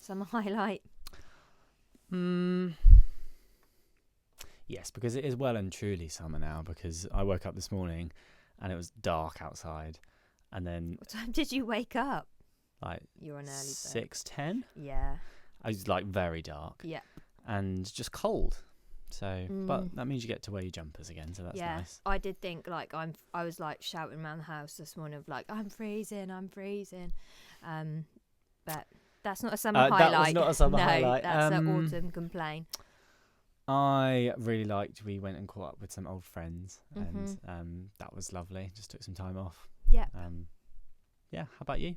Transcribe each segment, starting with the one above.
summer highlight? Yes, because it is well and truly summer now, because I woke up this morning and it was dark outside, and then What time did you wake up? like You're an early bird. 6:10. Yeah. I was like very dark. Yeah. And just cold. So, but that means you get to wear your jumpers again, so that's nice. I did think like I was like shouting around the house this morning of like I'm freezing. But that's not a summer highlight. That was not a summer highlight. That's an autumn complaint. I really liked. We went and caught up with some old friends, and that was lovely. Just took some time off. Yeah. Yeah. How about you?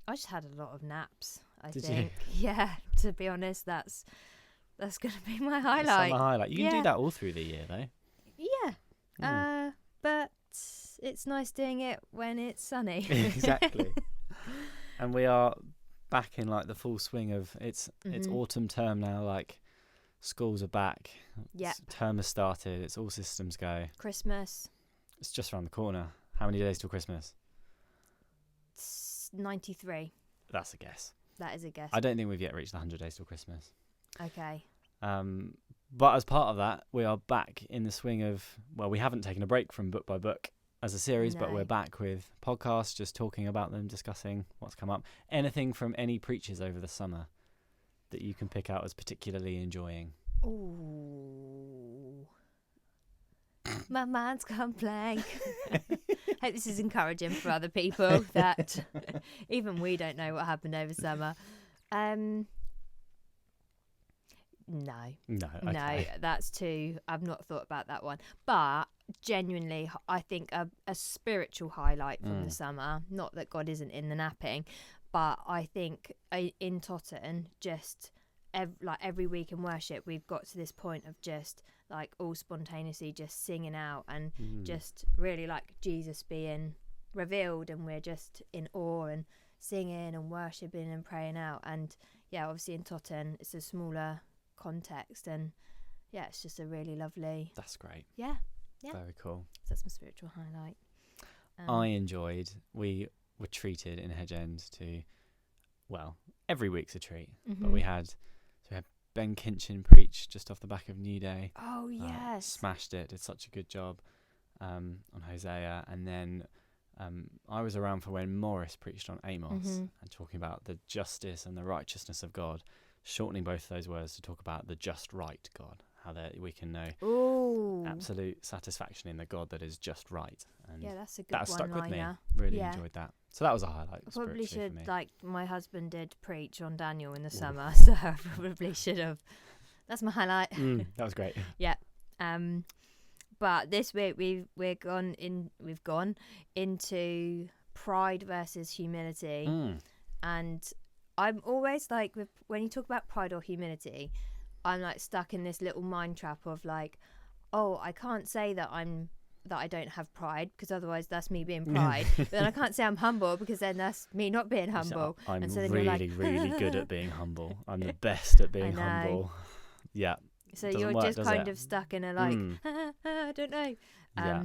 I just had a lot of naps. Did think. you? Yeah. To be honest, that's going to be my highlight. Summer highlight. You can do that all through the year, though. Yeah. But it's nice doing it when it's sunny. Exactly. And we are back in like the full swing of it's autumn term now. Like schools are back. Yeah. Term has started. It's all systems go. Christmas. It's just around the corner. How many days till Christmas? It's 93. That's a guess. That is a guess. I don't think we've yet reached the 100 days till Christmas. Okay. But as part of that, we are back in the swing of, well, we haven't taken a break from Book by Book as a series, but we're back with podcasts, just talking about them, discussing what's come up. Anything from any preachers over the summer that you can pick out as particularly enjoying? Ooh. My mind's gone blank. Hope this is encouraging for other people that even we don't know what happened over summer. No, that's too. I've not thought about that one. But genuinely, I think a spiritual highlight from the summer. Not that God isn't in the napping, but I think in Totton, just every week in worship, we've got to this point of just like all spontaneously just singing out and just really like Jesus being revealed, and we're just in awe and singing and worshipping and praying out. And yeah, obviously in Totton, it's a smaller context, and yeah, it's just a really lovely. That's great. Yeah. Very cool. So that's my spiritual highlight. I enjoyed. We were treated in Hedge End to, well, every week's a treat, but we had Ben Kinchin preach just off the back of New Day. Oh yes, smashed it. Did such a good job on Hosea, and then I was around for when Morris preached on Amos and talking about the justice and the righteousness of God, shortening both of those words to talk about the just right God, how that we can know absolute satisfaction in the God that is just right. And yeah, that's a good that stuck with me. liner. Really enjoyed that. So that was a highlight. I probably should, like my husband did preach on Daniel in the summer, so I probably should have. That's my highlight. That was great. Yeah. But this week we've gone into pride versus humility, and I'm always like when you talk about pride or humility, I'm like stuck in this little mind trap of like, oh, I can't say that I don't have pride, because otherwise that's me being pride. But then I can't say I'm humble, because then that's me not being humble. I'm and so then really, you're like, really good at being humble. I'm the best at being humble. Yeah. So you're just kind of stuck in a like, I don't know. Yeah.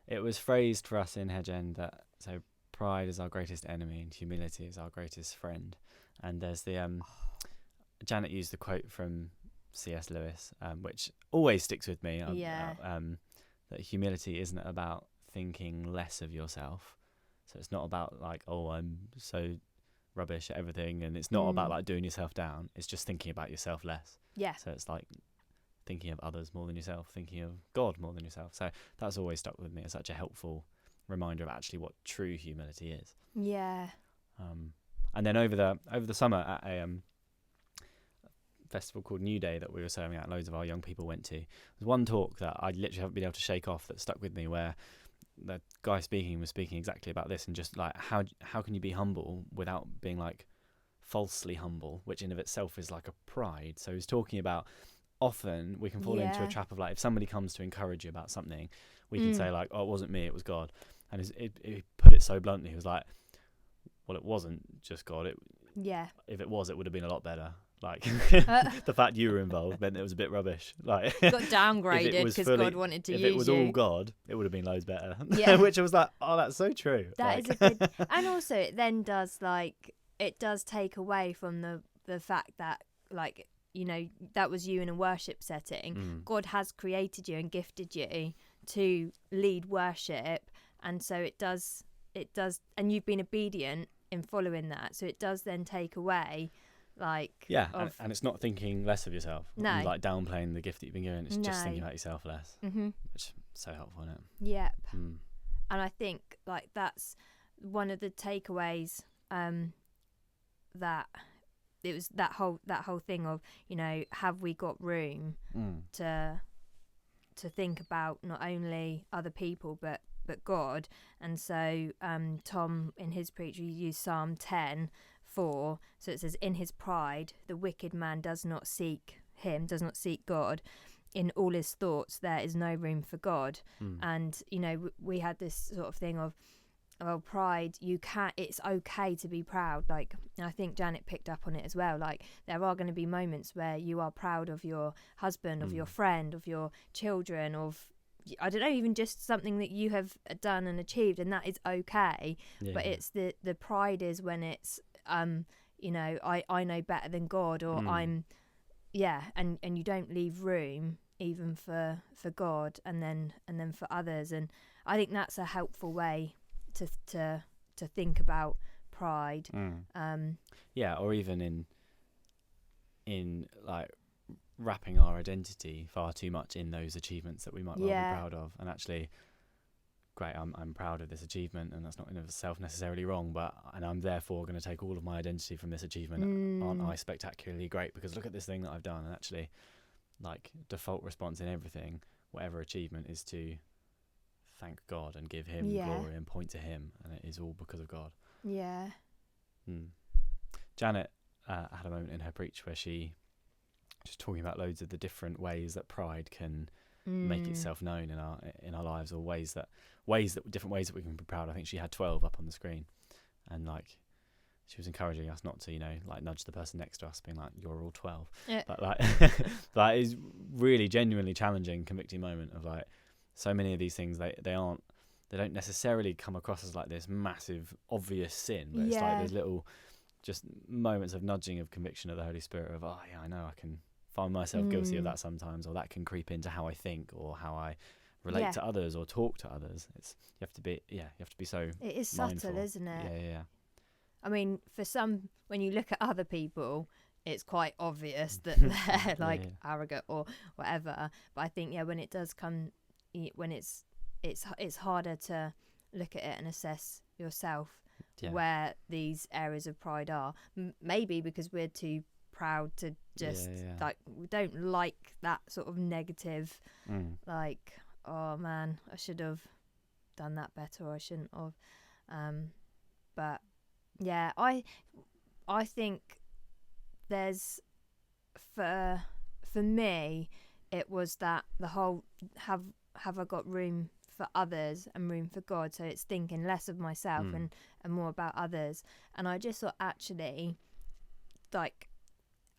It was phrased for us in Hedge End that so pride is our greatest enemy and humility is our greatest friend. And there's the Janet used the quote from C.S. Lewis, which always sticks with me. That humility isn't about thinking less of yourself. So it's not about like, oh, I'm so rubbish at everything, and it's not about like doing yourself down. It's just thinking about yourself less. Yeah. So it's like thinking of others more than yourself, thinking of God more than yourself. So that's always stuck with me as such a helpful reminder of actually what true humility is. Yeah. And then over the summer at a festival called New Day that we were serving at, loads of our young people went to. There's one talk that I literally haven't been able to shake off that stuck with me, where the guy was speaking exactly about this, and just like how can you be humble without being like falsely humble, which in of itself is like a pride. So he's talking about often we can fall into a trap of like, if somebody comes to encourage you about something, we can say like, oh, it wasn't me, it was God. And he put it so bluntly, he was like, well, it wasn't just God. If it was, it would have been a lot better. Like the fact you were involved meant it was a bit rubbish. Like got downgraded because God wanted to use you. If it was all God, it would have been loads better. Yeah. Which I was like, oh, that's so true. That is a good. And also, it then does take away from the the fact that, like, you know, that was you in a worship setting. God has created you and gifted you to lead worship, and so it does, and you've been obedient in following that, so it does then take away, like, and it's not thinking less of yourself, and like downplaying the gift that you've been given. It's just thinking about yourself less, which is so helpful, isn't it? Yep. And I think, like, that's one of the takeaways, that it was that whole thing of, you know, have we got room to think about not only other people but God. And so Tom in his preach used Psalm 10:4. So it says, in his pride the wicked man does not seek God. In all his thoughts there is no room for God. And, you know, we had this sort of thing of, well, pride, it's okay to be proud. Like, I think Janet picked up on it as well. Like, there are going to be moments where you are proud of your husband, of your friend, of your children, of, I don't know, even just something that you have done and achieved, and that is okay. But it's the pride is when it's, you know, I know better than God, or I'm, and you don't leave room even for God, and then for others. And I think that's a helpful way to think about pride. Or even in like wrapping our identity far too much in those achievements that we might well be proud of. And actually, great, I'm proud of this achievement, and that's not in itself necessarily wrong, and I'm therefore going to take all of my identity from this achievement. Aren't I spectacularly great because look at this thing that I've done? And actually, like, default response in everything, whatever achievement, is to thank God and give him glory and point to him, and it is all because of God. Janet had a moment in her preach where she just talking about loads of the different ways that pride can make itself known in our lives, or different ways that we can be proud. I think she had 12 up on the screen, and like she was encouraging us not to, you know, like nudge the person next to us being like, you're all 12. But like that is really genuinely challenging, convicting moment of like, so many of these things, they don't necessarily come across as like this massive obvious sin, but it's like there's little just moments of nudging of conviction of the Holy Spirit of, I know I can find myself guilty of that sometimes, or that can creep into how I think or how I relate to others or talk to others. You have to be so it is mindful. Subtle, isn't it? Yeah. I mean, for some, when you look at other people, it's quite obvious that they're like arrogant or whatever. But I think when it does come, when it's harder to look at it and assess yourself where these areas of pride are. Maybe because we're too proud to just like, we don't like that sort of negative, like, oh man, I should have done that better, or I shouldn't have. But yeah, I think there's, for me, it was that the whole have I got room for others and room for God. So it's thinking less of myself and more about others. And I just thought, actually, like,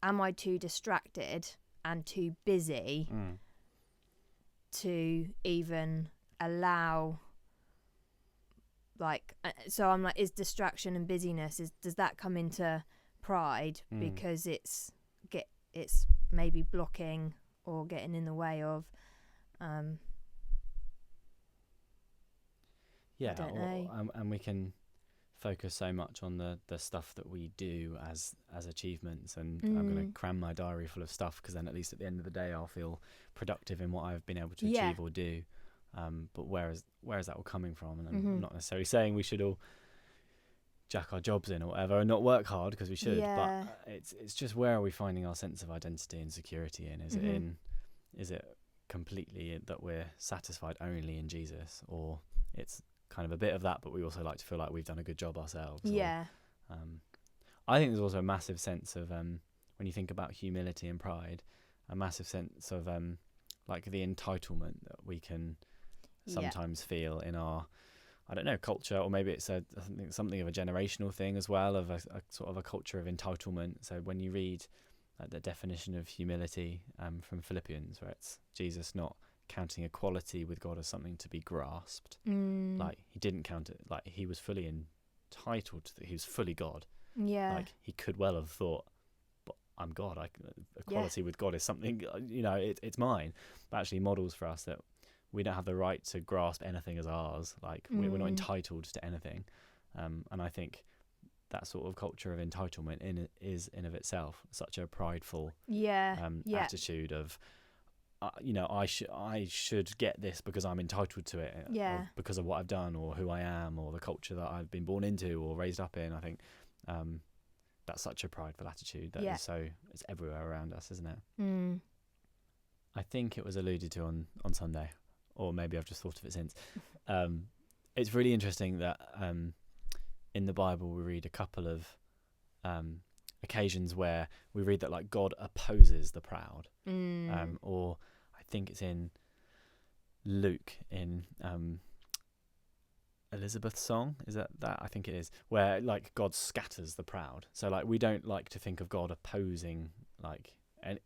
am I too distracted and too busy to even allow, like, so I'm like, is distraction and busyness, does that come into pride because it's maybe blocking or getting in the way of I don't know. And we can focus so much on the stuff that we do as achievements, and I'm going to cram my diary full of stuff because then at least at the end of the day I'll feel productive in what I've been able to achieve or do. But where is that all coming from? And I'm not necessarily saying we should all jack our jobs in or whatever and not work hard, because we should, but it's just, where are we finding our sense of identity and security in? Is it completely that we're satisfied only in Jesus, or it's kind of a bit of that, but we also like to feel like we've done a good job ourselves? I think there's also a massive sense of when you think about humility and pride, a massive sense of like the entitlement that we can sometimes feel in our, I don't know, culture, or maybe it's something of a generational thing as well, of a sort of a culture of entitlement. So when you read the definition of humility from Philippians, where it's Jesus not counting equality with God as something to be grasped, like he didn't count it, like he was fully entitled to he was fully God. Like he could well have thought, I'm God. Equality with God is something, it's mine. But actually models for us that we don't have the right to grasp anything as ours. Like we're not entitled to anything. And I think that sort of culture of entitlement is in of itself such a prideful attitude of, I should get this because I'm entitled to it, because of what I've done or who I am or the culture that I've been born into or raised up in. I think that's such a prideful attitude that it's everywhere around us, isn't it? I think it was alluded to on Sunday, or maybe I've just thought of it since. It's really interesting that in the Bible we read a couple of occasions where we read that like God opposes the proud, or I think it's in Luke in Elizabeth's song, is that I think it is, where like God scatters the proud. So like we don't like to think of God opposing like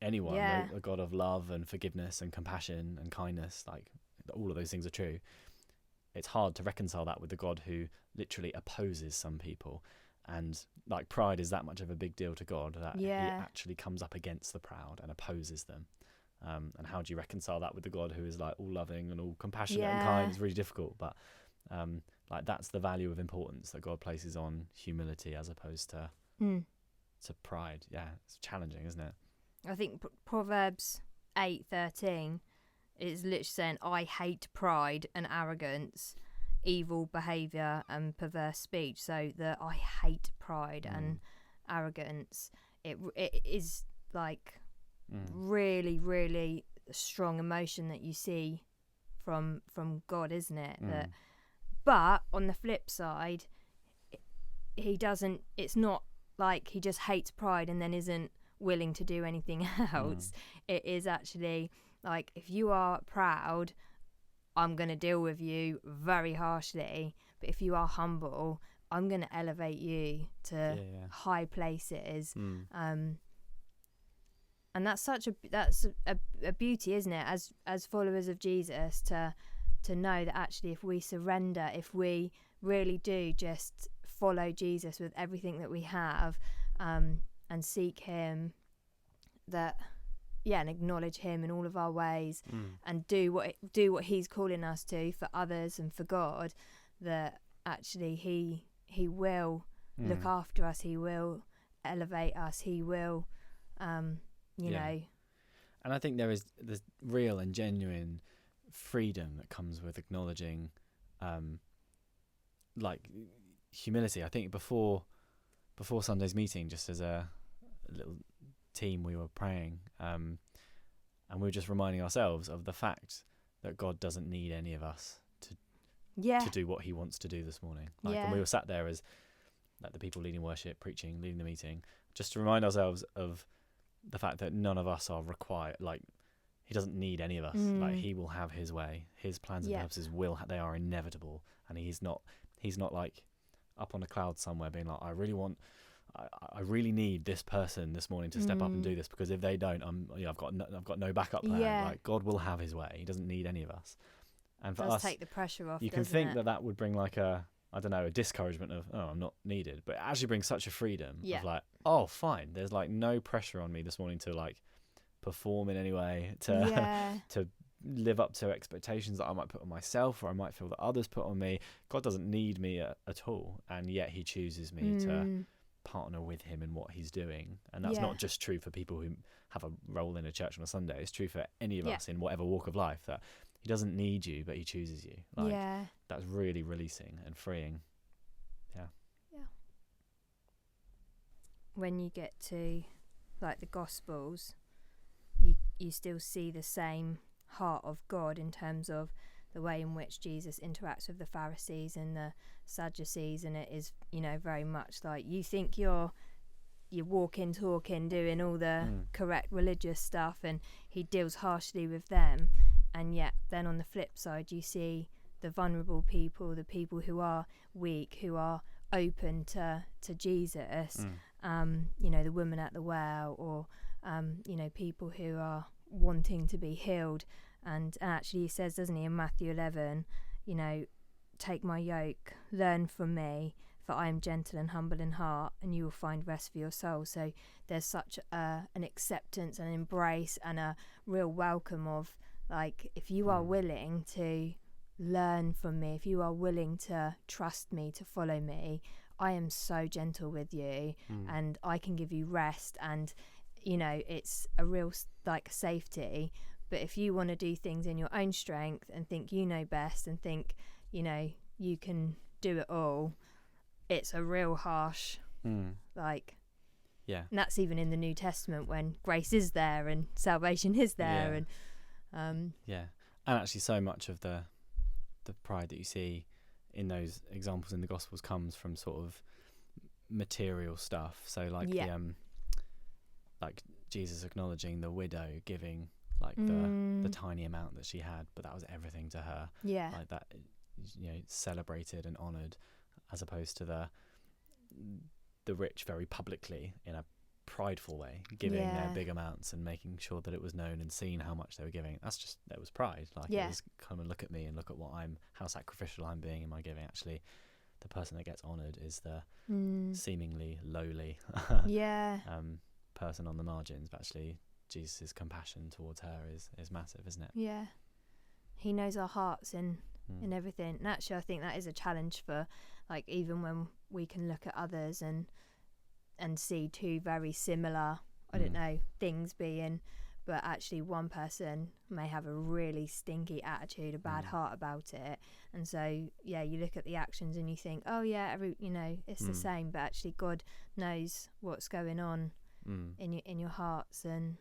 anyone. A God of love and forgiveness and compassion and kindness, like all of those things are true. It's hard to reconcile that with the God who literally opposes some people. And like pride is that much of a big deal to God that he actually comes up against the proud and opposes them. And how do you reconcile that with the God who is like all loving and all compassionate and kind? It's really difficult, but like that's the value of importance that God places on humility as opposed to pride. Yeah, it's challenging, isn't it? I think Proverbs 8:13 is literally saying, I hate pride and arrogance, evil behaviour and perverse speech. So I hate pride and arrogance. It is like really, really strong emotion that you see from God, isn't it? But on the flip side, he doesn't. It's not like he just hates pride and then isn't willing to do anything else. It is actually like, if you are proud, I'm going to deal with you very harshly. But if you are humble, I'm going to elevate you to high places. And that's such a beauty, isn't it? As followers of Jesus, to know that actually if we surrender, if we really do just follow Jesus with everything that we have, and seek him, and acknowledge him in all of our ways, and do what he's calling us to for others and for God, that actually he will look after us, he will elevate us, he will you know. And I think there's real and genuine freedom that comes with acknowledging like humility. I think before Sunday's meeting, just as a little team, we were praying, and we were just reminding ourselves of the fact that God doesn't need any of us to do what he wants to do this morning. And we were sat there as like the people leading worship, preaching, leading the meeting, just to remind ourselves of the fact that none of us are required. Like, he doesn't need any of us. Like, he will have his way. His plans and purposes they are inevitable, and he's not like up on a cloud somewhere being like, I really need this person this morning to step up and do this, because if they don't, I've got no backup plan. Like, God will have his way. He doesn't need any of us. And for us, take the pressure off. You can think that would bring like a discouragement of, oh, I'm not needed, but it actually brings such a freedom of like, oh, fine, there's like no pressure on me this morning to like perform in any way, to live up to expectations that I might put on myself, or I might feel that others put on me. God doesn't need me at all, and yet he chooses me to partner with him in what he's doing. And that's not just true for people who have a role in a church on a Sunday. It's true for any of us in whatever walk of life, that he doesn't need you, but he chooses you. Like, that's really releasing and freeing. When you get to like the Gospels, you still see the same heart of God in terms of the way in which Jesus interacts with the Pharisees and the Sadducees, and it is, very much like, you think you're walking, talking, doing all the correct religious stuff, and he deals harshly with them. And yet then on the flip side, you see the vulnerable people, the people who are weak, who are open to Jesus, the woman at the well, or people who are wanting to be healed. And actually he says, doesn't he, in Matthew 11, take my yoke, learn from me, for I am gentle and humble in heart, and you will find rest for your soul. So there's such an acceptance and embrace and a real welcome of, like, if you are willing to learn from me, if you are willing to trust me, to follow me, I am so gentle with you, and I can give you rest, and you know, it's a real like safety. But if you want to do things in your own strength and think you know best and think, you know, you can do it all, it's a real harsh like, yeah. And that's even in the New Testament, when grace is there and salvation is there. And and actually so much of the pride that you see in those examples in the Gospels comes from sort of material stuff. So like like Jesus acknowledging the widow giving like the tiny amount that she had, but that was everything to her. Like that, you know, celebrated and honoured, as opposed to the rich very publicly in a prideful way, giving their big amounts and making sure that it was known and seen how much they were giving. That was pride. Like it was, come and look at me and look at how sacrificial I'm being in my giving. Actually, the person that gets honoured is the seemingly lowly person on the margins, but actually Jesus' compassion towards her is massive, isn't it? Yeah, he knows our hearts in everything. And actually I think that is a challenge for, like, even when we can look at others and see two very similar, I don't know, things being, but actually one person may have a really stinky attitude, a bad heart about it, and so you look at the actions and you think, oh yeah, you know, it's the same, but actually God knows what's going on in your hearts. And